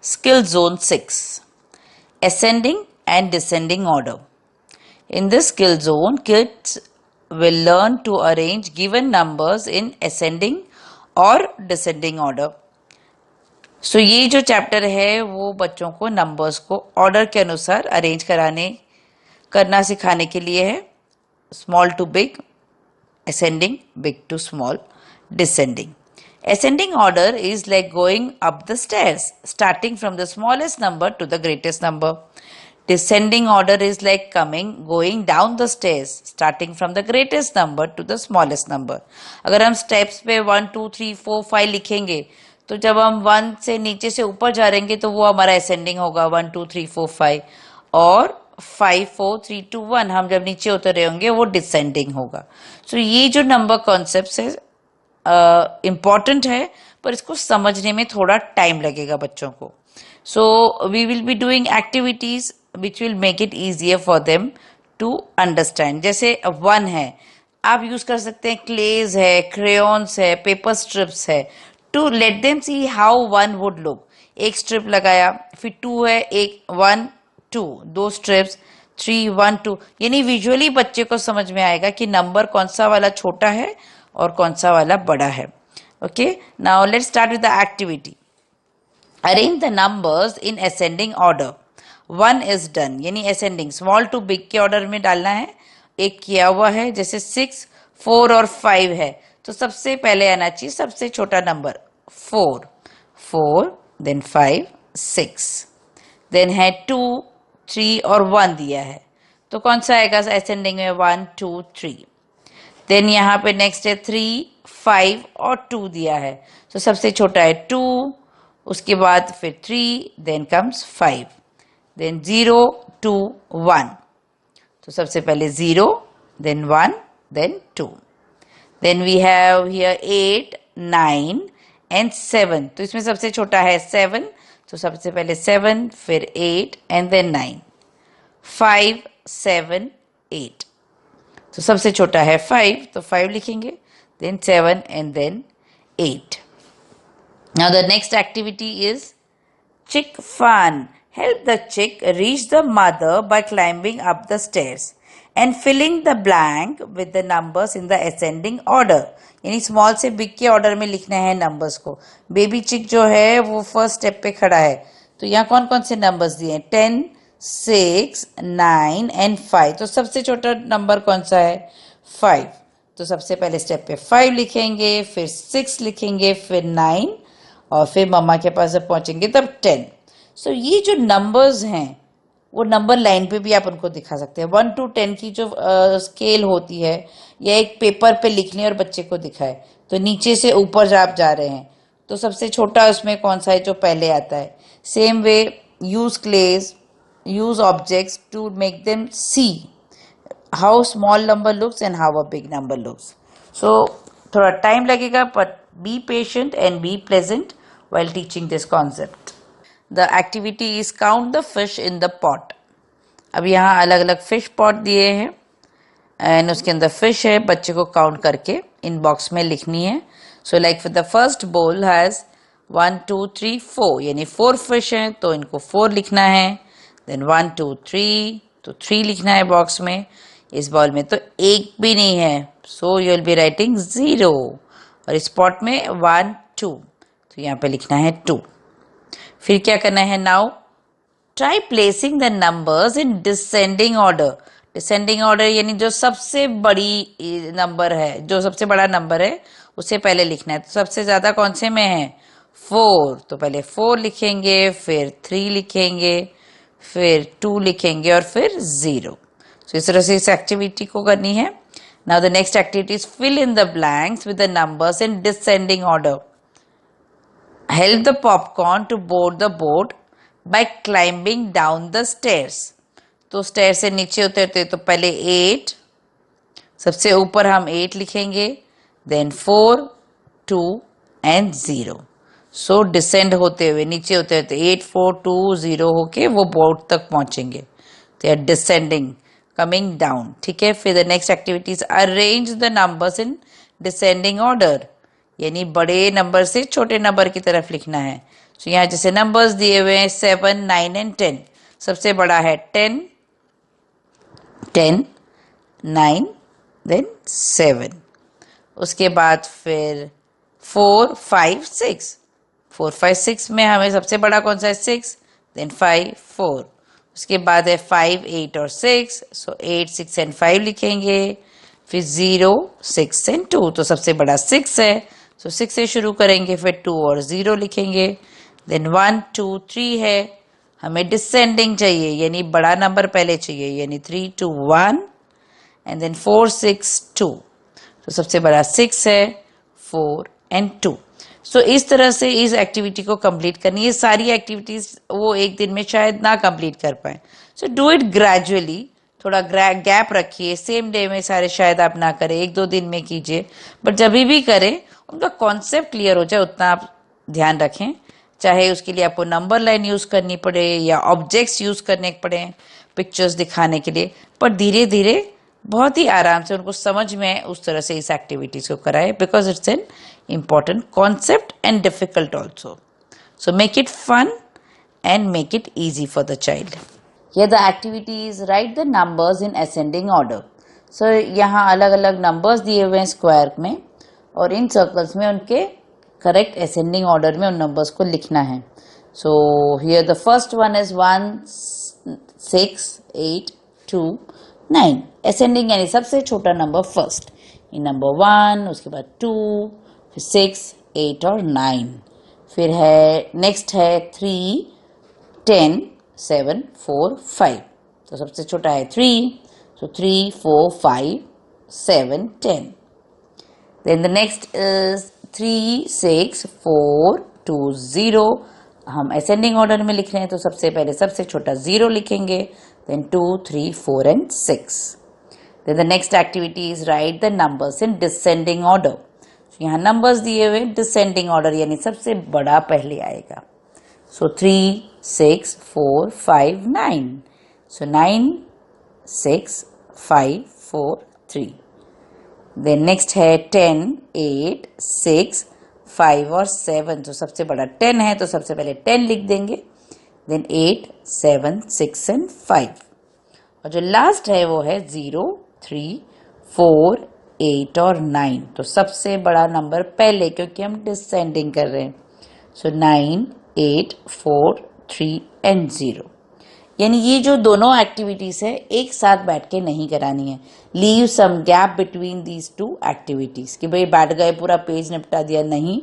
Skill Zone 6, Ascending and Descending Order. In this skill zone, kids will learn to arrange given numbers in ascending और descending order. So ये जो chapter है वो बच्चों को numbers को ऑर्डर के अनुसार अरेंज करना सिखाने के लिए है. Small to big, ascending, big to small, descending. Ascending order is like going up the stairs, starting from the smallest number to the greatest number. Descending order is like going down the stairs, starting from the greatest number to the smallest number. अगर हम steps पे 1, 2, 3, 4, 5 लिखेंगे तो जब हम 1 से नीचे से ऊपर जा रहेंगे तो वो हमारा ascending होगा 1, 2, 3, 4, 5 और 5, 4, 3, 2, 1 हम जब नीचे उतरे होंगे वो डिसेंडिंग होगा. सो ये जो नंबर कॉन्सेप्ट है इम्पॉर्टेंट है पर इसको समझने में थोड़ा टाइम लगेगा बच्चों को. So we will be doing activities which will make it easier for them to understand. जैसे 1 है, आप यूज कर सकते हैं क्लेज है, क्रेयॉन्स है, पेपर स्ट्रिप्स है, to let them see how 1 would look. एक स्ट्रिप लगाया, फिर 2 है, एक 1 2 दो स्ट्रिप्स, 3 1 2, यानी विजुअली बच्चे को समझ में आएगा कि नंबर कौन सा वाला छोटा है और कौन सा वाला बड़ा है. Okay, now let's start with the activity. Arrange the numbers in ascending order. 1 is done, यानी असेंडिंग स्मॉल टू बिग के ऑर्डर में डालना है. एक किया हुआ है, जैसे 6, 4 और 5 है तो सबसे पहले आना चाहिए सबसे छोटा नंबर 4, 4 देन 5, 6, देन है 2, 3 और 1 दिया है तो कौन सा आएगा असेंडिंग में 1, 2, 3. देन यहाँ पे नेक्स्ट है 3, 5 और 2 दिया है तो सबसे छोटा है 2, उसके बाद फिर 3, देन कम्स 5, देन 0, 2, 1 तो सबसे पहले 0, then 1, then 2. Then we have here 8, 9 and 7 तो इसमें सबसे छोटा है 7 तो सबसे पहले 7 फिर 8 एंड देन 9. 5, 7, 8 तो सबसे छोटा है 5 तो 5 लिखेंगे, then 7 and then 8. Now the next activity is chick fun. Help the chick reach the mother by climbing up the stairs and filling the blank with the numbers in the ascending order. यानी small से big के order में लिखना है numbers को. Baby चिक जो है वो फर्स्ट स्टेप पे खड़ा है तो यहाँ कौन कौन से नंबर्स दिए हैं 10, 6, 9 एंड 5 तो सबसे छोटा नंबर कौन सा है 5 तो सबसे पहले स्टेप पे 5 लिखेंगे, फिर 6 लिखेंगे, फिर 9 और फिर मम्मा के पास जब पहुंचेंगे तब 10. सो ये जो नंबर्स हैं वो नंबर लाइन पे भी आप उनको दिखा सकते हैं. 1 to 10 की जो स्केल होती है या एक पेपर पे लिख लें और बच्चे को दिखाए तो नीचे से ऊपर आप जा रहे हैं तो सबसे छोटा उसमें कौन सा है जो पहले आता है. Same way use clays, use objects to make them see how small number looks and how a big number looks. So थोड़ा टाइम लगेगा but be patient and be pleasant while teaching this concept. The activity is count the fish in the pot. अब यहाँ अलग अलग fish pot दिए हैं and उसके अंदर fish है, बच्चे को count करके इन बॉक्स में लिखनी है. So like for the first bowl has 1, 2, 3, 4 यानी 4 fish हैं तो इनको 4 लिखना है. देन 1, 2, 3 तो 3 लिखना है बॉक्स में. इस बॉल में तो एक भी नहीं है so you will be writing 0 और इस पॉट में 1, 2 तो यहाँ पे लिखना है 2. फिर क्या करना है now try placing the numbers in descending order. Descending order यानी जो सबसे बड़ी नंबर है, जो सबसे बड़ा नंबर है उसे पहले लिखना है. तो सबसे ज्यादा कौन से में है 4 तो पहले 4 लिखेंगे, फिर 3 लिखेंगे, फिर 2 लिखेंगे और फिर 0. तो इस तरह से इस एक्टिविटी को करनी है. Now the next activity is fill in the blanks with the numbers in descending order. Help the popcorn to board the boat by climbing down the stairs. तो स्टेयर से नीचे उतरते तो पहले 8, सबसे ऊपर हम 8 लिखेंगे, देन 4, 2 एंड 0. सो डिसेंड होते हुए नीचे उतरते 8, 4, 2, 0 होके वो बोर्ड तक पहुंचेंगे. They are descending, coming down. ठीक है, फिर the next activities arrange the numbers in descending order. यानी बड़े नंबर से छोटे नंबर की तरफ लिखना है. तो यहाँ जैसे नंबर्स दिए हुए हैं 7, 9 एंड 10, सबसे बड़ा है 10, 10, 9, देन 7। उसके बाद फिर 4, 5, 6, 4, 5, 6 में हमें सबसे बड़ा कौन सा है 6, देन 5, 4। उसके बाद है 5, 8 और 6, सो 8, 6 एंड 5 लिखेंगे। फिर 0, 6 एंड 2, तो सबसे बड़ा 6 है, सो 6 से शुरू करेंगे, फिर 2 और 0 लिखेंगे। देन 1, 2, 3 है, हमें डिसेंडिंग चाहिए, यानी बड़ा नंबर पहले चाहिए, यानी 3, 2, 1 एंड देन 4, 6, 2, तो सबसे बड़ा 6 है, 4 एंड 2। सो इस तरह से इस एक्टिविटी को कंप्लीट करनी है। सारी एक्टिविटीज वो एक दिन में शायद ना कंप्लीट कर पाए, सो डू इट ग्रेजुअली, थोड़ा गैप रखिए। सेम डे में सारे शायद आप ना करें, 1-2 दिन में कीजिए, बट जब भी करें उनका कॉन्सेप्ट क्लियर हो जाए उतना आप ध्यान रखें। चाहे उसके लिए आपको नंबर लाइन यूज करनी पड़े या ऑब्जेक्ट्स यूज करने पड़े पिक्चर्स दिखाने के लिए, पर धीरे धीरे बहुत ही आराम से उनको समझ में उस तरह से इस एक्टिविटीज को कराए, because it's an important concept and difficult also. So make it fun and make it easy for the child. Here the activity is write the numbers in ascending order. So यहाँ अलग अलग numbers दिए हुए हैं square में, और इन circles में उनके करेक्ट ascending order में उन numbers को लिखना है. So here the first one is 1, 6, 8, 2, 9. Ascending यानी सबसे छोटा नंबर फर्स्ट. ये नंबर 1, उसके बाद 2, 6, 8 और 9, फिर है नेक्स्ट है 3, 10, 7, 4, 5, तो सबसे छोटा है 3, so 3, 4, 5, 7, 10. Then the next is 3, 6, 4, 2, 0. हम ascending order में लिख रहे हैं, तो सबसे पहले सबसे छोटा 0 लिखेंगे, then 2, 3, 4 and 6. Then the next activity is write the numbers in descending order. यहाँ नंबर्स दिए हुए डिसेंडिंग ऑर्डर, यानी सबसे बड़ा पहले आएगा. सो 3, 6, 4, 5, 9, सो 9, 6, 5, 4, 3. देन नेक्स्ट है 10, 8, 6, 5 और 7, तो सबसे बड़ा 10 है, तो सबसे पहले 10 लिख देंगे, देन 8, 7, 6 एंड 5, और जो लास्ट है वो है 0, 3, 4, 8 और 9, तो सबसे बड़ा नंबर पहले, क्योंकि हम डिसेंडिंग कर रहे हैं. सो 9, 8, 4, 3 एंड 0. यानी ये जो दोनों एक्टिविटीज है एक साथ बैठ के नहीं करानी है. Leave some gap between these two activities, कि भाई बैठ गए पूरा पेज निपटा दिया, नहीं.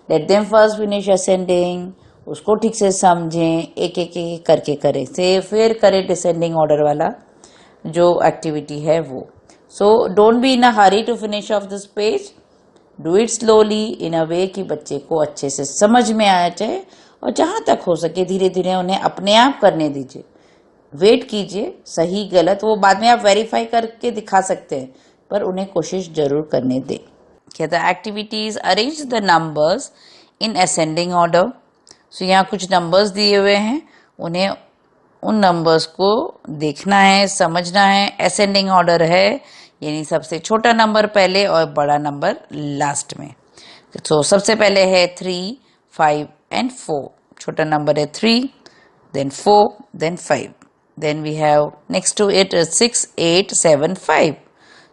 Let them first finish ascending, उसको ठीक से समझें, एक एक करके करें से, फिर करें डिसेंडिंग ऑर्डर वाला जो एक्टिविटी है वो. So don't be in a hurry to finish off this page. Do it slowly in a way कि बच्चे को अच्छे से समझ में आया जाए, और जहां तक हो सके धीरे धीरे उन्हें अपने आप करने दीजिए. वेट कीजिए, सही गलत वो बाद में आप वेरीफाई करके दिखा सकते हैं, पर उन्हें कोशिश जरूर करने दें. क्या the activities arrange the numbers in ascending order. So यहाँ कुछ नंबर्स दिए हुए हैं, उन्हें उन नंबर्स को देखना है, समझना है. असेंडिंग ऑर्डर है, यानी सबसे छोटा नंबर पहले और बड़ा नंबर लास्ट में. तो सबसे पहले है 3, 5 एंड 4. छोटा नंबर है 3, then 4, then 5. Then we have next to it is 6, 8, 7, 5.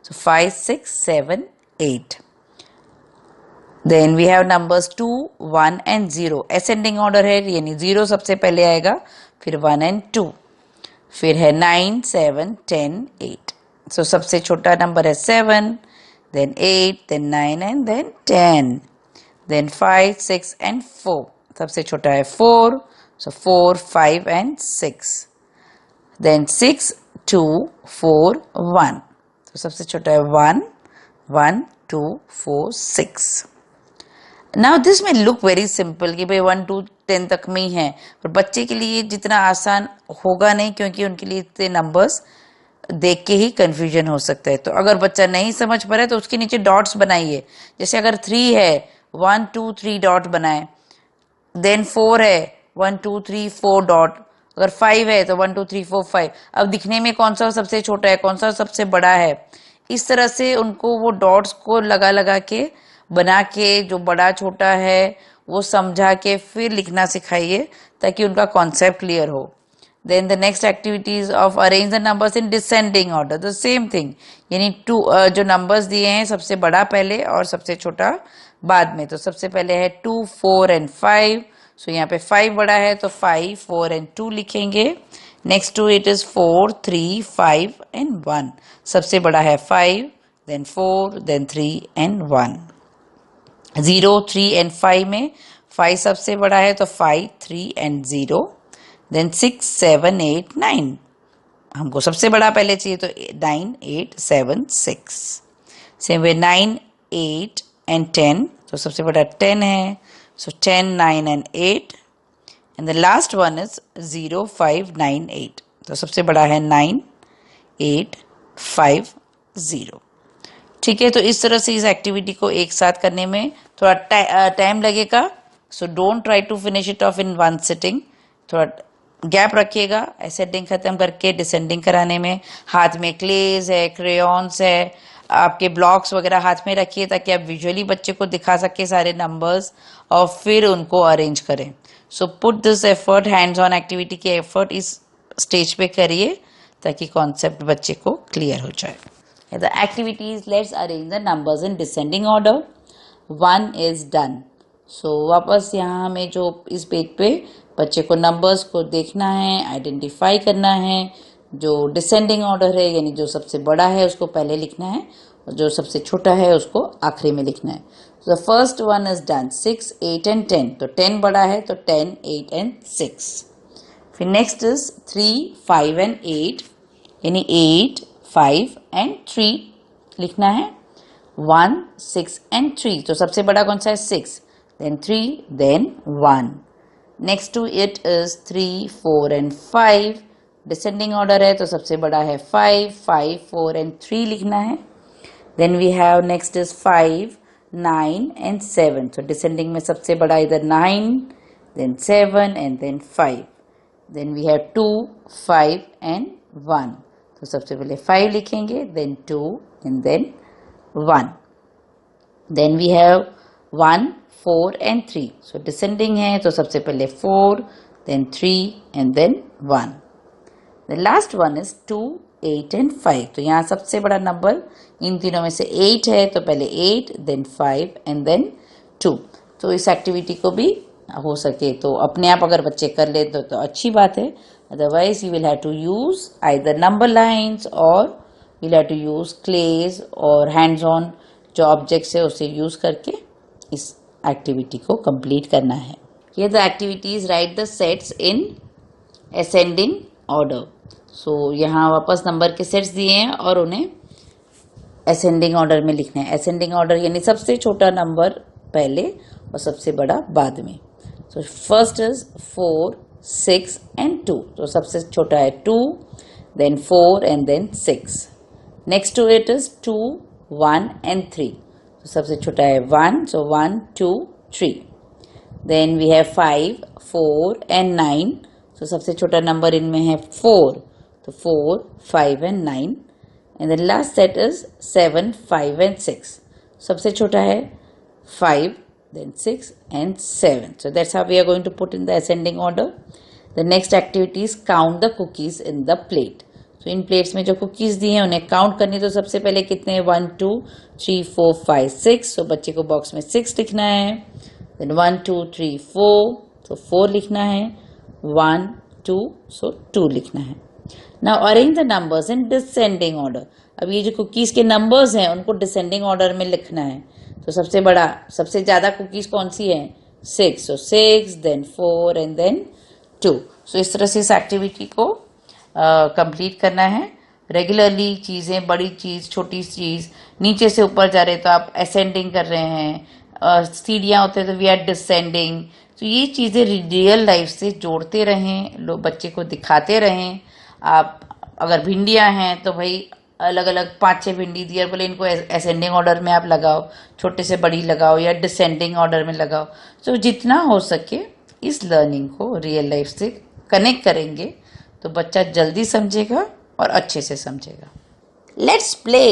So 5, 6, 7, 8. Then we have numbers 2, 1 and 0. Ascending order है, यानी 0 सबसे पहले आएगा, फिर 1 and 2, फिर है 9, 7, 10, 8. So सबसे छोटा नंबर है 7, then 8, then 9 and then 10. Then 5, 6 and 4. सबसे छोटा है 4, so 4, 5 and 6. Then 6, 2, 4, 1. तो सबसे छोटा है 1, 1, 2, 4, 6. Now this may look very simple कि भाई 1 to 10 तक में ही है, पर बच्चे के लिए जितना आसान होगा नहीं, क्योंकि उनके लिए इतने नंबर्स देख के ही कंफ्यूजन हो सकता है. तो अगर बच्चा नहीं समझ पा रहा है तो उसके नीचे डॉट्स बनाइए. जैसे अगर 3 है, 1, 2, 3 डॉट बनाए. देन 4 है, 1, 2, 3, 4 डॉट. अगर 5 है तो 1, 2, 3, 4, 5. अब दिखने में कौन सा सबसे छोटा है, कौन सा सबसे बड़ा है, इस तरह से उनको वो डॉट्स को लगा लगा के बना के, जो बड़ा छोटा है वो समझा के फिर लिखना सिखाइए ताकि उनका कॉन्सेप्ट क्लियर हो। Then the next activity is of arrange the numbers in descending order. The same thing, यानी जो numbers दिए हैं सबसे बड़ा पहले और सबसे छोटा बाद में। तो सबसे पहले है 2, 4 and 5. So यहाँ पे 5 बड़ा है तो 5, 4 and 2 लिखेंगे। Next to it is 4, 3, 5 and 1. सबसे बड़ा है 5, then 4, then 3 and 1. 0, 3 and 5 में 5 सबसे बड़ा है तो 5, 3 and 0. Then 6, 7, 8, 9. हमको सबसे बड़ा पहले चाहिए तो 9, 8, 7, 6. Same way 9, 8 and 10. तो सबसे बड़ा 10 है. So 10, 9 and 8. And the last one is 0, 5, 9, 8. तो सबसे बड़ा है 9, 8, 5, 0. ठीक है, तो इस तरह से इस एक्टिविटी को एक साथ करने में थोड़ा टाइम लगेगा. So don't try to finish it off in one sitting. थोड़ा गैप रखिएगा असेंडिंग खत्म करके डिसेंडिंग कराने में. हाथ में क्लेज है, क्रेयॉन्स है, आपके ब्लॉक्स वगैरह हाथ में रखिए ताकि आप विजुअली बच्चे को दिखा सके सारे नंबर्स और फिर उनको अरेंज करें. So put this effort, hands on activity के एफर्ट इस स्टेज पे करिए ताकि कॉन्सेप्ट बच्चे को क्लियर हो जाए. The activity is let's arrange the numbers in descending order. 1 is done. So वापस यहाँ हमें जो इस पेज पे बच्चे को नंबर्स को देखना है, आइडेंटिफाई करना है. जो डिसेंडिंग ऑर्डर है यानी जो सबसे बड़ा है उसको पहले लिखना है और जो सबसे छोटा है उसको आखिरी में लिखना है. So the first one is done. 6, 8 and 10. तो 10 बड़ा है तो 10, 8 and 6. फिर नेक्स्ट इज 3, 5 and 8 यानी 8, 5 and 3 लिखना है. 1, 6 and 3. तो सबसे बड़ा कौन सा है? 6. Then 3, then 1. Next to it is 3, 4 and 5. Descending order है तो सबसे बड़ा है 5, 5, 4 and 3 लिखना है. Then we have next is 5, 9 and 7. So descending में सबसे बड़ा इधर 9, then 7 and then 5. Then we have 2, 5 and 1. तो सबसे पहले 5 लिखेंगे, then 2 and then 1. Then we have 1, 4 and 3. So descending है तो सबसे पहले 4, then 3 and then 1. The last one is 2, 8 and 5. तो यहाँ सबसे बड़ा नंबर इन तीनों में से 8 है तो पहले 8, then 5 and then 2. तो इस एक्टिविटी को भी हो सके तो अपने आप अगर बच्चे कर ले तो अच्छी बात है. Otherwise you will have to use either number lines or you'll have to use clays और hands on जो ऑब्जेक्ट्स है उसे यूज करके इस एक्टिविटी को कंप्लीट करना है. Here the activities write the sets in ascending order. So यहाँ वापस नंबर के सेट्स दिए हैं और उन्हें असेंडिंग ऑर्डर में लिखना है. असेंडिंग ऑर्डर यानी सबसे छोटा नंबर पहले और सबसे बड़ा बाद में. So first is 4, 6 and 2. तो सबसे छोटा है 2, then 4 and then 6. Next to it is 2, 1 and 3. तो सबसे छोटा है 1, so 1, 2, 3. Then we have 5, 4 and 9. तो सबसे छोटा नंबर इनमें है 4, तो 4, 5 and 9. And the last set is 7, 5 and 6. सबसे छोटा है 5, then 6 and 7. So that's how we are going to put in the ascending order. The next activity is count the cookies in the plate. So in plates में जो cookies दी हैं उन्हें count करनी. तो सबसे पहले कितने हैं? 1, 2, 3, 4, 5, 6. So बच्चे को बॉक्स में 6 लिखना है. Then 1, 2, 3, 4. So 4 लिखना है. 1, 2, so 2 लिखना है. Now arrange the numbers in descending order. अब ये जो कुकीज के नंबर्स हैं उनको डिसेंडिंग ऑर्डर में लिखना है. तो सबसे बड़ा सबसे ज्यादा कुकीज कौन सी है? 6. So 6, then 4 and then 2. So इस तरह से इस एक्टिविटी को कंप्लीट करना है. रेगुलरली चीजें, बड़ी चीज, छोटी चीज, नीचे से ऊपर जा रहे तो आप असेंडिंग कर रहे हैं, सीढ़ियां होते तो वी आर डिसेंडिंग. तो ये चीजें रियल लाइफ से जोड़ते रहें, लोग बच्चे को दिखाते रहें. आप अगर भिंडियां हैं तो भाई अलग अलग 5-6 भिंडी दी और बोले इनको असेंडिंग ऑर्डर में आप लगाओ, छोटे से बड़ी लगाओ या डिसेंडिंग ऑर्डर में लगाओ. तो जितना हो सके इस लर्निंग को रियल लाइफ से कनेक्ट करेंगे तो बच्चा जल्दी समझेगा और अच्छे से समझेगा. Let's play.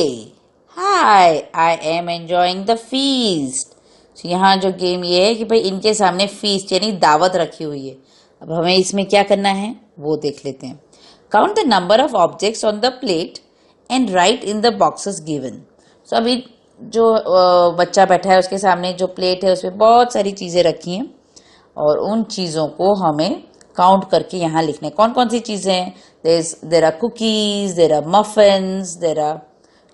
Hi, I am enjoying the feast. तो यहाँ जो गेम ये है कि भाई इनके सामने फीस्ट यानी दावत रखी हुई है। अब हमें इसमें क्या करना है वो देख लेते हैं। Count the number of objects on the plate and write in the boxes given. So अभी जो बच्चा बैठा है उसके सामने जो प्लेट है उसमें बहुत सारी चीजें रखी हैं और उन चीजों को हमें काउंट करके यहाँ लिखना है। कौन कौन सी चीजें हैं? There are cookies, there are muffins, there are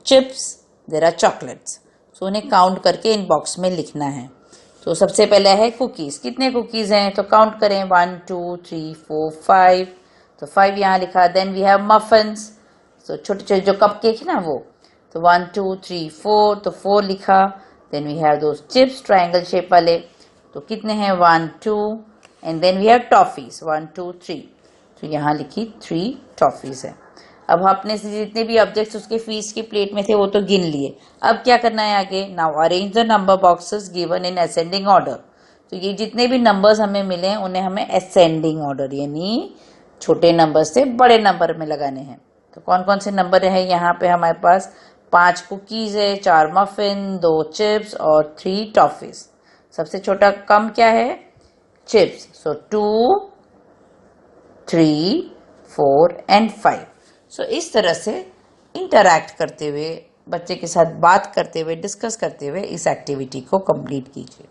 chips, there are chocolates. So उन्हें काउंट करके इन बॉक्स में लिखना है। तो सबसे पहले है कुकीज। कितने कुकीज हैं तो काउंट करें 1 2 3 4 5। तो 5 यहाँ लिखा। देन वी हैव मफिन्स, तो छोटे छोटे जो कपकेक है ना वो, तो 1 2 3 4, तो 4 लिखा। Then we have those chips triangle shape वाले, तो कितने हैं 1 2। And then we have toffees 1 2 3, तो यहाँ लिखी 3 टॉफीज है। अब आपने से जितने भी ऑब्जेक्ट्स उसके फीस की प्लेट में थे वो तो गिन लिए। अब क्या करना है आगे? Now arrange the number boxes given in ascending order. तो ये जितने भी नंबर्स हमें मिले हैं उन्हें हमें असेंडिंग ऑर्डर यानी छोटे नंबर से बड़े नंबर में लगाने हैं। तो कौन कौन से नंबर है यहाँ पे? हमारे पास 5 कुकीज है, 4 मफिन, 2 चिप्स और 3 टॉफीज। सबसे छोटा कम क्या है? चिप्स। So 2 3 4 and 5। सो इस तरह से इंटरैक्ट करते हुए, बच्चे के साथ बात करते हुए, डिस्कस करते हुए इस एक्टिविटी को कंप्लीट कीजिए।